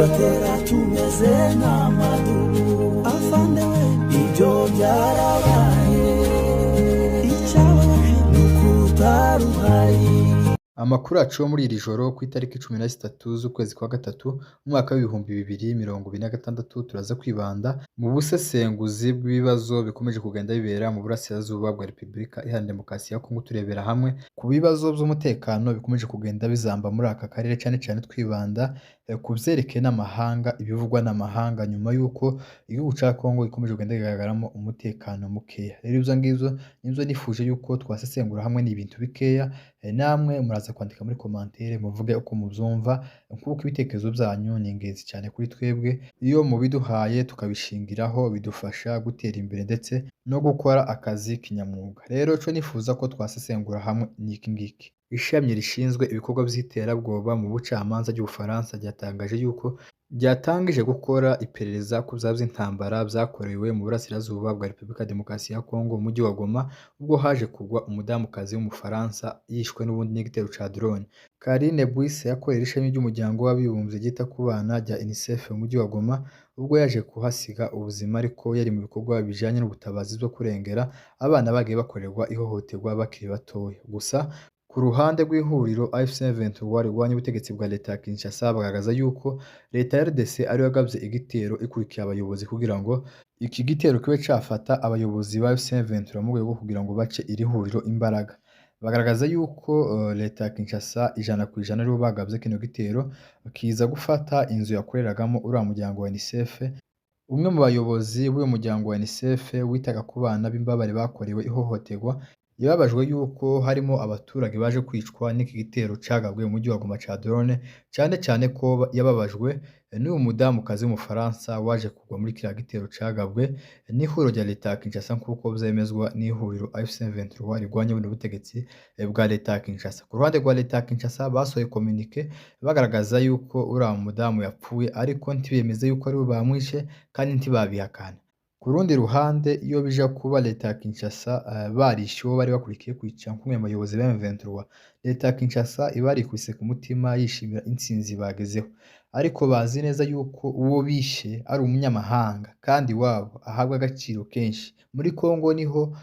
tugatera tumeze nk'amadubu afande we ibyo byarabaye icyababaje ni uko utaruhari. Amakuru yacu yo muri iri joro ku itariki 13 z'ukwezi kwa gatatu umwaka w'ibihumbi 2026 turaza kwibanda mu busesenguzi bw'ibibazo bikomeje kugenda bibera mu burasirazuba bwa Repubulika Iharanira Demokarasi ya Kongo, turebera hamwe ku bibazo by'umutekano bikomeje kugenda bizamba muri aka karere, cyane cyane twibanda ku byerekeye n'amahanga, ibivugwa n'amahanga nyuma y'uko igihugu cya Kongo gikomeje kugenda kigaragaramo umutekano mukeya. Rero ibyo ngibyo nibyo nifuje yuko twasesengura hamwe n'ibintu bikeya, namwe muraza kwandika muri commentaire muvuge uko mubyumva, kuko ibitekerezo byanyu ni ingenzi cyane kuri twebwe. Iyo mubiduhaye tukabishingiraho bidufasha gutera imbere ndetse no gukora akazi kinyamwuga. Rero cyo nifuza ko twasesengura hamwe n'iki ngiki. Ishami rishinzwe ibikorwa by'iterabwoba mu bucamanza ry'Ubufaransa ryatangaje yuko ryatangije gukora iperereza ku byaha by'intambara byakorewe mu burasirazuba bwa Repubulika ya Demokarasi ya Kongo mu mujyi wa Goma, ubwo haje kugwa umudamukazi w'umufaransa yishwe n'ubundi n'igitero ca drone. Karine Buisse yakorera ishami ry'umuryango w'abibumbye ryita ku bana rya UNICEF mu mujyi wa Goma, ubwo yaje kuhasiga ubuzima ariko yari mu bikorwa bijanye n'ubutabazi bwo kurengera abana bagiye bakorerwa ihohoterwa bakiri batoya. Gusa ku ruhande rw'ihuriro AFC/M23 rirwanya ubutegetsi bwa leta ya Kinshasa bagaragaza yuko leta ya RDC ariyo yagabye igitero ikurikiye abayobozi kugira ngo iki gitero kibe cafata abayobozi ba AFC/M23 mu rwego rwo kugira ngo bace iri huriro imbaraga. Bagaragaza yuko leta ya Kinshasa 100% aribo bagabye kino gitero, kiza gufata inzu yakoreragamo uriya muryango wa UNICEF. Umwe mu bayobozi b'uyu muryango wa UNICEF witaga ku bana b'imbabare bakorewe ihohoterwa yababajwe yuko harimo abaturage baje kwicwa n'iki gitero cagabwe mu mujyi wa Goma ca drone, cyane cyane ko yababajwe n'uyu mudamukazi w'umufaransa waje kugwa muri kiriya gitero cagabwe n'ihuriro rya leta ya Kinshasa, nk'uko vyemezwa n'ihuriro AFC/M23 rirwanya buno butegetsi bwa leta ya Kinshasa. Ku ruhande rwa leta ya Kinshasa basohoye communique bagaragaza yuko uriya mudamu yapfuye, ariko ntibemeze yuko aribo bamwishe kandi ntibabihakana. Ku rundi ruhande iyo bija kuba leta ya Kinshasa barishe uwo bari bakurikiye kwica nk'umwe mu bayobozi ba M23, leta ya Kinshasa iba yarikubise ku mutima yishimira intsinzi bagezeho, ariko bazi neza yuko uwo bishe ari umunyamahanga kandi wabo ahabwa agaciro kenshi. Muri Kongo niho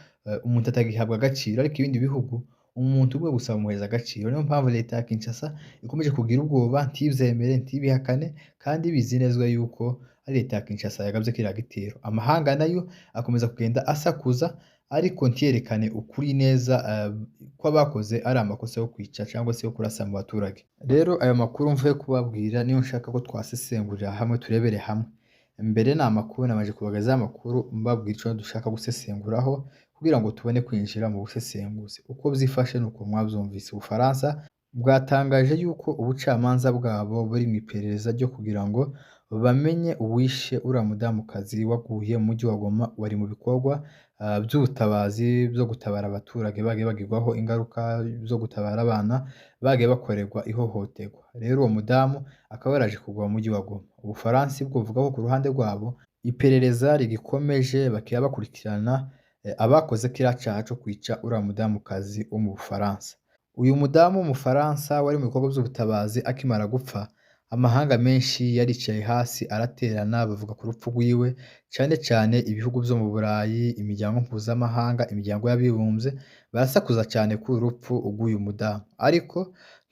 umuntu atagihabwa agaciro, ariko ibindi bihugu umuntu umwe gusa bamuhereza agaciro. Niyo mpamvu leta ya Kinshasa ikomeje kugira ubwoba, ntivyemere ntibihakane, kandi bizi neza yuko ari leta ya Kinshasa yagabye kiriya gitero. Amahanga nayo akomeza kugenda asakuza, ariko ntiyerekane ukuri neza ko abakoze ari amakosa yo kwica cyangwa se yo kurasa mu baturage. Rero ayo makuru mvuye kubabwira niyo nshaka ko twasesengurira hamwe turebere hamwe. Mbere ni amakuru namaje kubagazaho amakuru mbabwira ico dushaka gusesenguraho kugira ngo tubone kwinjira mu busesenguzi. Uko vyifashe nuko mwavyumvise. Ubufaransa bwatangaje yuko ubucamanza bwabo buri mu iperereza ryo kugira ngo bamenye uwishe uriya mudamukazi waguye mu mujyi wa Goma, wari mu bikorwa by'ubutabazi byo gutabara abaturage bagiye bagirwaho ingaruka zo gutabara abana bagiye bakorerwa ihohoterwa. Rero uwo mudamu akaba yaraje kugwa mu mujyi wa Goma. Ubufaransa bwo buvuga ko ku ruhande rwabo iperereza rigikomeje, bakiya bakurikirana abakoze kiriya caha co kwica uriya mudamukazi wo mu Bufaransa. Uyu mudamu w'umufaransa wari mu bikorwa by'ubutabazi akimara gupfa, amahanga menshi yaricaye hasi araterana bavuga ku rupfu rwiwe, cyane cyane ibihugu byo mu Burayi, imiryango mpuzamahanga, imiryango y'abibumbye barasakuza cyane ku rupfu rw'uyu mudamu, ariko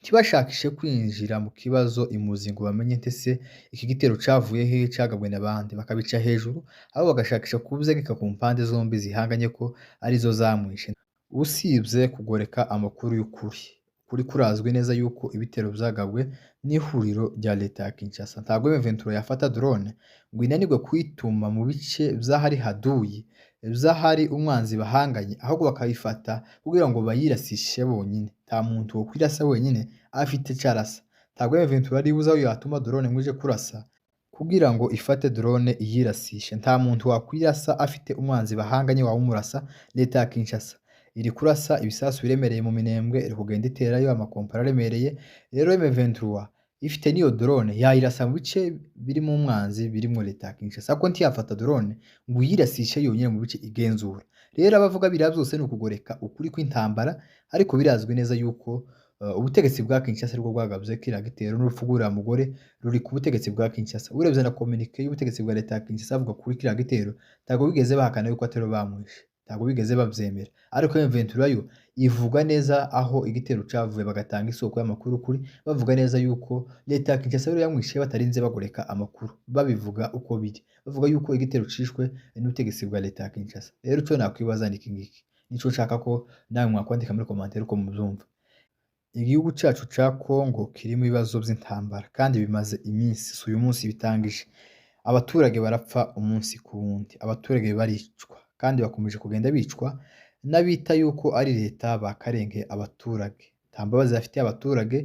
ntibashakishe kwinjira mu kibazo imuzi ngo bamenye ntese iki gitero cavuye he, cagabwe n'abandi, bakabica hejuru abo bagashakisha kubyegeka ku mpande zombi zihanganye ko arizo zamwishe, usibye kugoreka amakuru y'ukuri. Kuri kurazwi neza yuko ibitero byagabwe n'ihuriro rya leta ya Kinshasa. Ntabwo M23 yafata drone ngo inanirwe kwituma mu bice by'ahari haduyi, by'ahari umwanzi bahanganye, ahubwo bakayifata kugira ngo bayirasishe bonyine. Nta muntu wo kwirasa wenyine afite carasa. Ntabwo M23 ari buza yatuma drone ngo ije kurasa kugira ngo ifate drone iyirasishe. Nta muntu wakwirasa afite umwanzi bahanganye wawumurasa. Leta ya Kinshasa iri kurasa ibisasu biremereye mu Minembwe, iri kugenda iterayo amakompara aremereye. Rero M23 ifite niyo drone yayirasa mu bice birimo umwanzi birimo leta ya Kinshasa, ko ntiyafata drone ngo yirasishe yonyine mu bice igenzura. Rero abavuga biriya byose ni ukugoreka ukuri kw'intambara, ariko birazwi neza yuko ubutegetsi bwa Kinshasa aribwo bwagavye kiriya gitero n'urupfu rw'uriya mugore ruri ku butegetsi bwa Kinshasa. Uravye na communiqué y'ubutegetsi bwa leta ya Kinshasa bavuga kuri kiriya gitero, ntabwo bigeze bahakana yuko ataribo bamwishe, ntabwo bigeze bavyemera. Ariko M23 yo ivuga neza aho igitero cavuye, bagatanga isoko y'amakuru kuri, bavuga neza yuko leta ya Kinshasa ariyo yamwishe batarinze bagoreka amakuru, babivuga uko biri. Bavuga yuko igitero cishwe n'ubutegetsi bwa leta ya Kinshasa. Rero ico nakwibaza ni iki ngiki, nico nshaka ko namwe mwakwandika muri commentaire uko muvyumva. Igihugu cacu ca Congo kirimwo ibibazo vy'intambara kandi bimaze iminsi, si uyu munsi bitangije. Abaturage barapfa umunsi ku wundi, abaturage baricwa kandi bakomeje kugenda bicwa n'abita yuko ari leta bakarengeye abaturage. Nta mbabazi bafitiye abaturage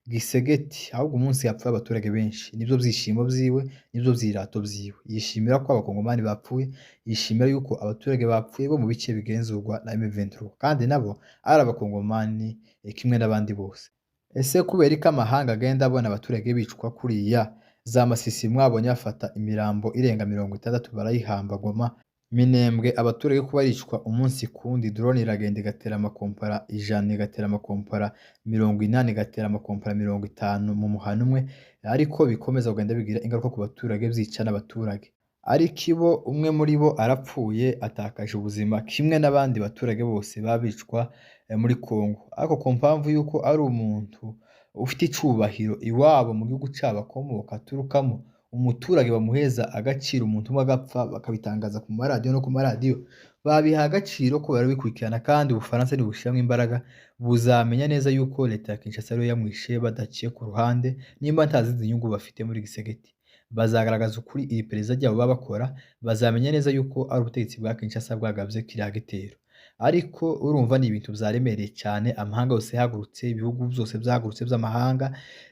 gisegeti, ahubwo umunsi hapfuye abaturage benshi, nivyo vyishimo vyiwe, nivyo vyirato vyiwe. Yishimira ko abakongomani bapfuye, yishimira yuko abaturage bapfuye bo mu bice bigenzurwa na M23 kandi nabo ari abakongomani kimwe n'abandi bose. Ese kubera iki amahanga agenda abona abaturage bicwa kuriya? Za Masisi mwabonye bafata imirambo irenga 60 barayihamba Goma. Minembwe abaturage ko baricwa umunsi kundi, drone iragenda igatera amakompara 100, igatera amakompara 80, igatera amakompara 50 mu muhana umwe, ariko bikomeza kugenda bigira ingaruka ku baturage, vyica n'abaturage. Ariko ibo umwe muri bo arapfuye, atakaje ubuzima kimwe n'abandi baturage bose babicwa muri Congo. Ariko ku mpamvu yuko ari umuntu ufite icubahiro iwabo mu gihugu cabo akomoka aturukamo, umuturage bamuheza agaciro, umuntu umwe agapfa bakabitangaza ku maradiyo no ku maradiyo, babiha agaciro ko barabikurikirana kandi Ubufaransa nibushiramwo imbaraga buzamenya neza yuko leta ya Kinshasa ariyo yamwishe badaciye ku ruhande, nimba nta zindi nyungu bafite muri gisegeti. Bazagaragaza ukuri iri perereza ryabo baba bakora, bazamenya neza yuko ari ubutegetsi bwa Kinshasa bwagavye kiriya gitero. Ariko urumva ni ibintu vyaremereye cane, amahanga yose yahagurutse, ibihugu vyose vyahagurutse vy'amahanga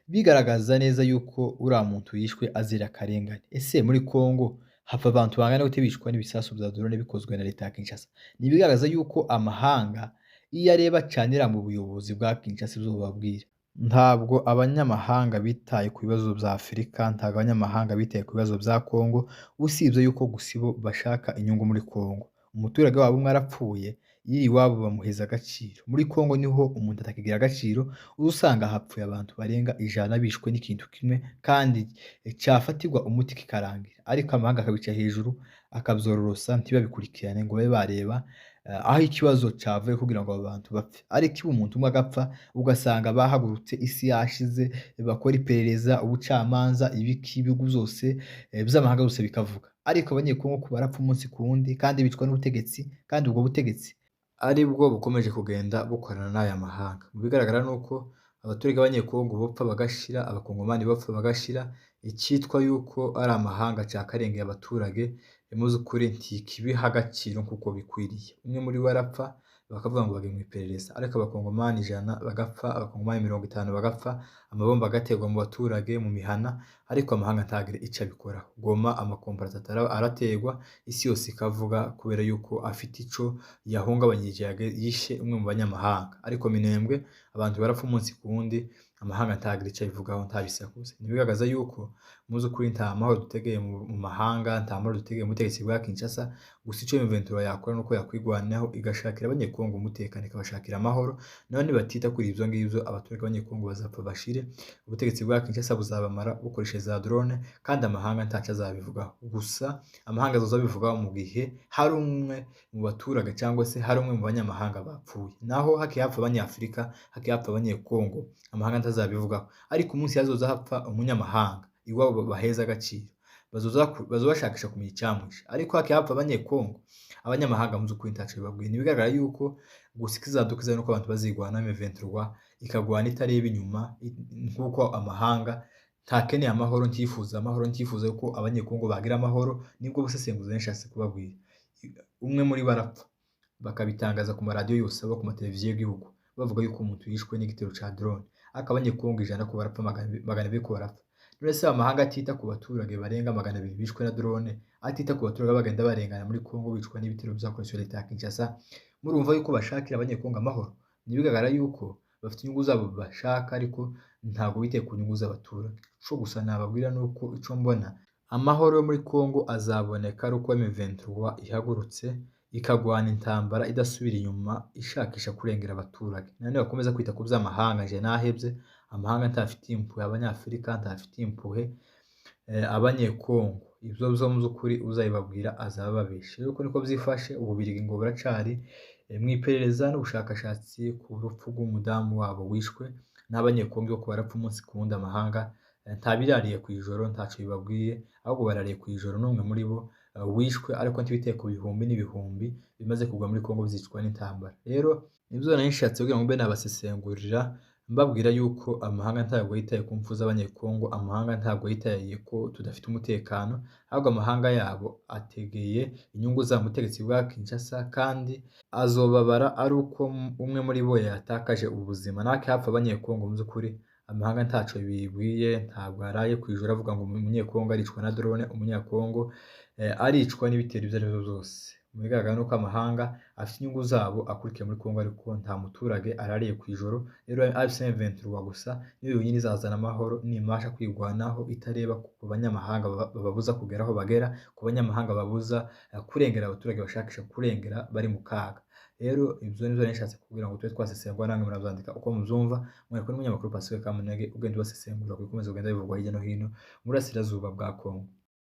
bigaragaza neza yuko uriya muntu yishwe azira akarengane. Ese muri Congo hapfa abantu bangana gute bicwa n'ibisasu vya drone bikozwe na leta ya Kinshasa? Nibigaragaza yuko amahanga iyo areba canira mu buyobozi bwa Kinshasa ivyo bababwira. Ntabwo abanyamahanga bitaye ku bibazo vya Afurika, ntabwo abanyamahanga bitaye ku bibazo vya Congo, usibye yuko gusa bo bashaka inyungu muri Congo. Umuturage wabo umwe arapfuye, yiri iwabo bamuheza agaciro. Muri Congo niho umuntu atakigira agaciro, usanga hapfuye abantu barenga 100 bishwe n'ikintu kimwe kandi cafatirwa umuti kikarangira. Ariko amahanga akabica hejuru, akavyororosa ntibabikurikirane ngo babe bareba aho ikibazo cavuye kugira ngo abantu bapfe. Ariko iba umuntu umwe agapfa, ugasanga bahagurutse isi yashize, bakora iperereza, ubucamanza, ibiki, ibihugu vyose vy'amahanga yose bikavuga. Ariko abanyekongo ko barapfa umunsi ku wundi kandi bicwa n'ubutegetsi, kandi ubwo butegetsi aribwo bukomeje kugenda bukorana n'aya mahanga. Mu bigaragara nuko abaturage b'abanyekongo bopfa bagashira, abakongomani bopfa bagashira, icitwa yuko ari amahanga cakarengeye abaturage, muzi ukuri ntikibiha agaciro kuko bikwiriye. Umwe muri bo arapfa bakavuga ngo bagiye mu iperereza, ariko abakongomani 100 bagapfa, abakongomani 50 bagapfa, amabomba agaterwa mu baturage mu mihana, ariko amahanga ntagire ico abikoraho. Goma amakompara 3 araterwa, isi yose ikavuga kubera yuko afite ico yahungabanyije yishe umwe mu banyamahanga. Ariko Minembwe abantu barapfa umunsi ku wundi, amahanga ntagire ico abivugaho, ntabisakuze. Nibigaragaza yuko muzi ukuri nta mahoro dutegeye mu mahanga, nta mahoro dutegeye mu butegetsi bwa Kinshasa. Gusa ico M23 yakora nuko yakwigwanaho igashakira abanyekongo umutekano, ikabashakira amahoro. Naho nibatita kuri ivyo ngivyo, abaturage b'abanyekongo bazapfa bashire, ubutegetsi bwa Kinshasa buzabamara bukoresheje za drone, kandi amahanga ntaco azabivugaho. Gusa amahanga azoza bivugaho mu gihe hari umwe mu baturage cyangwa se hari umwe mu banyamahanga bapfuye. Naho hakiye hapfa abanyafrika, hakiye hapfa abanyekongo, amahanga ntazabivugaho. Ariko umunsi hazoza hapfa umunyamahanga, iwabo baheza agaciro, bazoza bashakisha kumenya icyamwishe. Ariko hakiye hapfa abanyekongo, abanyamahanga muzi ukuri ntaco bibabwiye. Nibigaragara yuko gusa ikizadukiza nuko abantu bazigwana M23 ikagwana itareba inyuma, nkuko amahanga ntakeneye amahoro, ntifuza amahoro, ntifuza yuko abanyekongo bagira amahoro. Nibwo busesenguzi nshatse kubabwira. Umwe muri barapfa bakabitangaza ku maradiyo yose abo ku mateleviziyo y'igihugu, bavuga yuko umuntu yishwe n'igitero ca drone, ariko abanyekongo 100 ko barapfa, 200 ko barapfa. None se amahanga atita ku baturage barenga 200 bishwe na drone, atita ku baturage bagenda barengana muri Congo bicwa n'ibitero vyakoresheje leta ya Kinshasa, murumva yuko bashakira abanyekongo amahoro? Nibigaragara yuko bafite inyungu zabo bashaka, ariko ntabwo bitaye ku nyungu z'abaturage. Ico gusa nababwira nuko ico mbona amahoro yo muri Congo azaboneka ari uko M23 ihagurutse ikagwana intambara idasubira inyuma ishakisha kurengera abaturage. None bakomeza kwita ku vy'amahanga nje nahevye, amahanga ntafitiye impuhwe Abanyafurika, ntafitiye impuhwe Abanyekongo. Ivyo vyo mu vy'ukuri uzabibabwira azaba ababeshe. Rero uko niko vyifashe, Ububirigi ngo buracari mw'iperereza n'ubushakashatsi ku rupfu rw'umudamu wabo wishwe n'Abanyekongo bariko barapfa umunsi ku wundi. Amahanga ntabirariye kw'ijoro, ntaco bibabwiye, ahubwo barariye kw'ijoro n'umwe muri bo wishwe, ariko ntibiteye ku bihumbi n'ibihumbi bimaze kugwa muri Kongo vyicwa n'intambara. Rero ivyo nari nshatse kugira ngo mbe nabasesengurira mbabwira yuko amahanga ntabwo yitaye ku mpfu z'Abanyekongo, amahanga ntabwo yitaye ko tudafite umutekano, ahubwo amahanga yabo ategeye inyungu za mutegetsi bwa Kinshasa, kandi azobabara ari uko umwe muri bo yatakaje ubuzima. Nake hapfa Abanyekongo mu vy'ukuri amahanga ntaco bibwiye, ntabwo araye kw'ijoro avuga ngo umunyekongo aricwa na drone, umunyekongo aricwa n'ibitero ivyo arivyo vyose. Mu bigaragara nuko amahanga afite inyungu zabo akurikiye muri Kongo, ariko nta muturage arariye kw'ijoro. Rero M23 gusa niyo yonyene izazana amahoro nimasha kwigwanaho, itareba ku banyamahanga bababuza kugera aho bagera, ku banyamahanga babuza kurengera abaturage bashakisha kurengera bari mu kaga. Rero ivyo nivyo nari nshatse kugira ngo tube twasesengura, namwe muravyandika uko muvyumva. Mwariko n'umunyamakuru Pacifique Kamunege ugenda ubasesengura ku bikomeza kugenda bivugwa hirya no hino mu burasirazuba bwa Kongo.